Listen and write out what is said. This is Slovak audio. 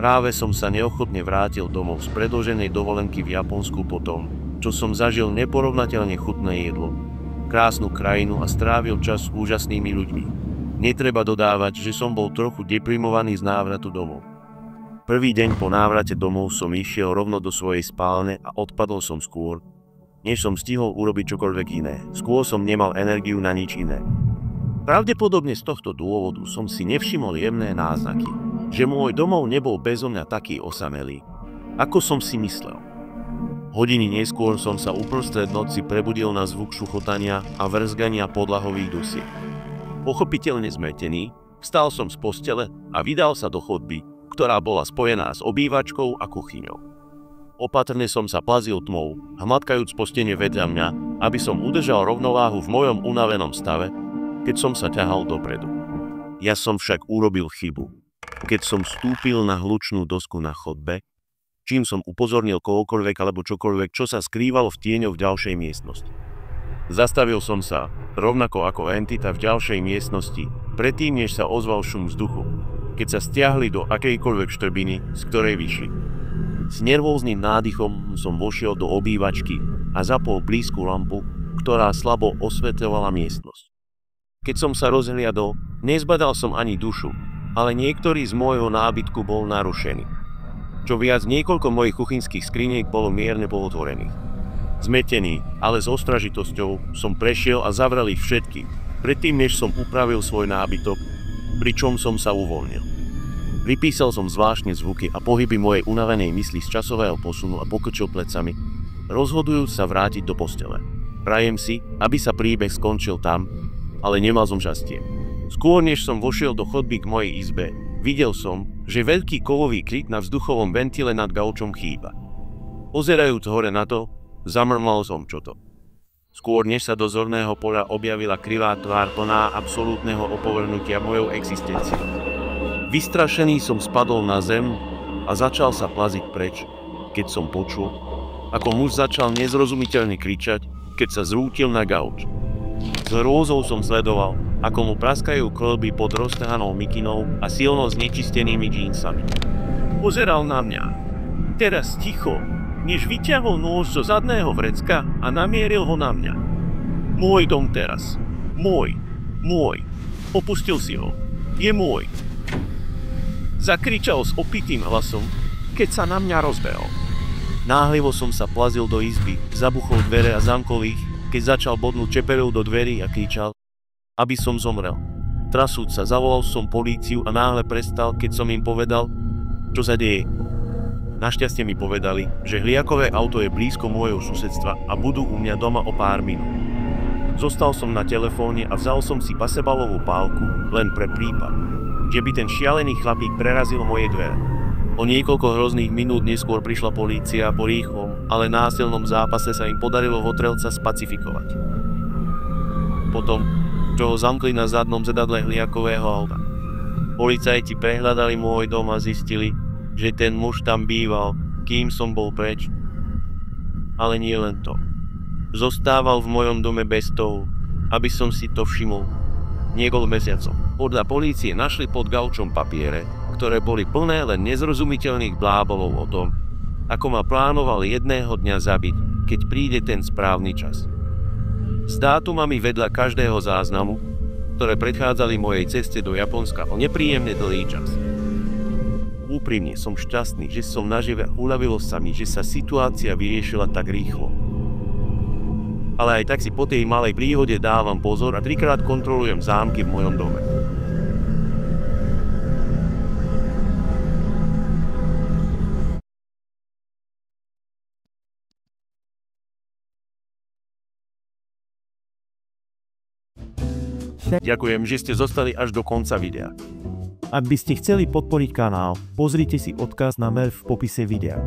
Práve som sa neochotne vrátil domov z predĺženej dovolenky v Japonsku po tom, čo som zažil neporovnateľne chutné jedlo, krásnu krajinu a strávil čas s úžasnými ľuďmi. Netreba dodávať, že som bol trochu deprimovaný z návratu domov. Prvý deň po návrate domov som išiel rovno do svojej spálne a odpadol som skôr, než som stihol urobiť čokoľvek iné. Skôr som nemal energiu na nič iné. Pravdepodobne z tohto dôvodu som si nevšimol jemné náznaky, že môj domov nebol bezo mňa taký osamelý, ako som si myslel. Hodiny neskôr som sa uprostred noci prebudil na zvuk šuchotania a vrzgania podlahových dosiek. Pochopiteľne zmetený, vstal som z postele a vydal sa do chodby, ktorá bola spojená s obývačkou a kuchyňou. Opatrne som sa plazil tmou, hmatkajúc po stene vedľa mňa, aby som udržal rovnováhu v mojom unavenom stave, keď som sa ťahal dopredu. Ja som však urobil chybu, keď som vstúpil na hlučnú dosku na chodbe, čím som upozornil kohokoľvek alebo čokoľvek, čo sa skrývalo v tieňoch v ďalšej miestnosti. Zastavil som sa, rovnako ako entita v ďalšej miestnosti, predtým než sa ozval šum vzduchu, keď sa stiahli do akejkoľvek štrbiny, z ktorej vyšli. S nervóznym nádychom som vošiel do obývačky a zapol blízku lampu, ktorá slabo osvetľovala miestnosť. Keď som sa rozhliadol, nezbadal som ani dušu, ale niektorý z môjho nábytku bol narušený. Čo viac, niekoľko mojich kuchynských skriniek bolo mierne pootvorených. Zmetený, ale s ostražitosťou som prešiel a zavrel ich všetky, predtým než som upravil svoj nábytok, pričom som sa uvoľnil. Vypísal som zvláštne zvuky a pohyby mojej unavenej mysli z časového posunu a pokrčil plecami, rozhodujúc sa vrátiť do postele. Prajem si, aby sa príbeh skončil tam, ale nemal som šťastie. Skôr než som vošiel do chodby k mojej izbe, videl som, že veľký kovový kryt na vzduchovom ventile nad gaučom chýba. Pozerajúc hore na to, zamrmal som čo to. Skôr než sa do zorného poľa objavila krivá tvár plná absolútneho opovrhnutia mojou existenciou. Vystrašený som spadol na zem a začal sa plaziť preč, keď som počul, ako muž začal nezrozumiteľne kričať, keď sa zrútil na gauč. S hrôzou som sledoval, ako mu praskajú kĺby pod roztrhanou mikinou a silno znečistenými džínsami. Pozeral na mňa. Teraz ticho, než vyťahol nôž zo zadného vrecka a namieril ho na mňa. Môj dom teraz. Môj. Opustil si ho. Je môj. Zakričal s opitým hlasom, keď sa na mňa rozbehol. Náhlivo som sa plazil do izby, zabuchol dvere a zamkol ich, keď začal bodnúť čeperou do dverí a kričal, aby som zomrel. Trasúc sa, zavolal som políciu a náhle prestal, keď som im povedal, čo sa deje. Našťastie mi povedali, že hliakové auto je blízko môjho susedstva a budú u mňa doma o pár minút. Zostal som na telefóne a vzal som si basebalovú pálku len pre prípad, že by ten šialený chlapík prerazil moje dvere. O niekoľko hrozných minút neskôr prišla polícia po rýchlom, ale násilnom zápase sa im podarilo hotrelca spacifikovať. Potom, čo ho zamkli na zadnom sedadle hliakového auta. Policajti prehľadali môj dom a zistili, že ten muž tam býval, kým som bol preč. Ale nie len to. Zostával v mojom dome bez toho, aby som si to všimol. Niekoľko mesiacov. Podľa polície našli pod gaučom papiere, ktoré boli plné len nezrozumiteľných blábolov o tom, ako ma plánoval jedného dňa zabiť, keď príde ten správny čas. S dátumami vedľa každého záznamu, ktoré predchádzali mojej ceste do Japonska o nepríjemne dlhý čas. Úprimne som šťastný, že som nažive uľavilo sa mi, že sa situácia vyriešila tak rýchlo. Ale aj tak si po tej malej príhode dávam pozor a 3-krát kontrolujem zámky v mojom dome. Ďakujem, že ste zostali až do konca videa. Ak by ste chceli podporiť kanál, pozrite si odkaz na mail v popise videa.